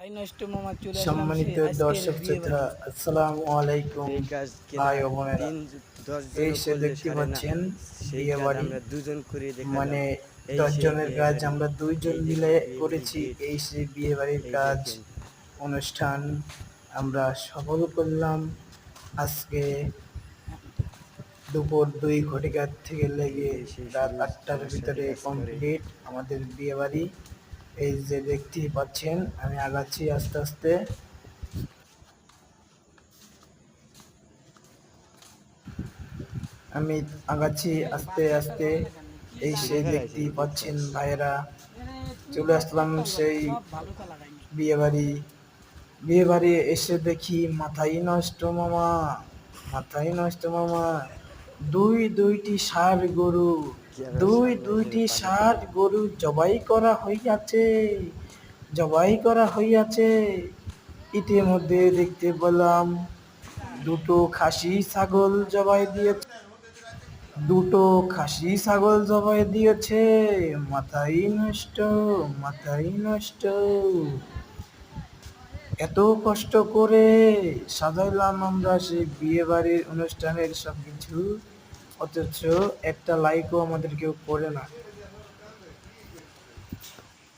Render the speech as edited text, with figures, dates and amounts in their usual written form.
সম্মানিত দর্শক শ্রোতা, আসসালামু আলাইকুম এই গাছ ভাই কেনা ও বোনেরা। 10 এই জনও সে করলে দেখতে সারে না, পাচ্ছেন সেই বিয়ে কাজ বাড়ি, আমরা দুজন করে দেখালাম। মানে এই 10 সেই জনের বিয়ে কাজ বাড়ি, আমরা 2 জন এই মিলে দেখেন বিয়ে বাড়ির করেছি। গেট, এই সে বিয়ে বাড়ির এই কাজ দেখেন। অনুষ্ঠান আমরা সফল করলাম। আজকে দুপুর 2 ঘটিকা থেকে এই লেগে যে সেই রাত সুরজ 8টার আমার সাথে ভিতরে কাজ করে। কমপ্লিট আমাদের বিয়ে বাড়ি। এই যে দেখতেই পাচ্ছেন, আমি আগাচ্ছি আস্তে আস্তে। আমি আগাচ্ছি আস্তে আস্তে। এই ছিঁড়ে সেই ফেলাইছে দেখতেই তো পাচ্ছেন দেখছস। ভাইয়েরা, চলে আসলাম সেই বিয়ে বাড়ি। বিয়ে বাড়ি এসে দেখি মাথাই নষ্ট মামা, মাথাই নষ্ট মামা। দুইটি ষাঁড় গরু, ক্যামেরার সামনে এসে দুইটি পাশে ষাঁড় চলে যা। গরু জবাই করা হইয়াছে, জবাই করা হইয়াছে। ইতিমধ্যে দেখতে পেলাম দুটো খাসি ছাগল জবাই দিয়েছে, দুটো খাসি ছাগল জবাই দিয়েছে। মাথাই নষ্ট, মাথাই নষ্ট। এত কষ্ট করে সাজাইলাম আমরা সেই বিয়ে বাড়ির অনুষ্ঠানের সবকিছু, অথচ একটা লাইকও আমাদের কেউ করে না।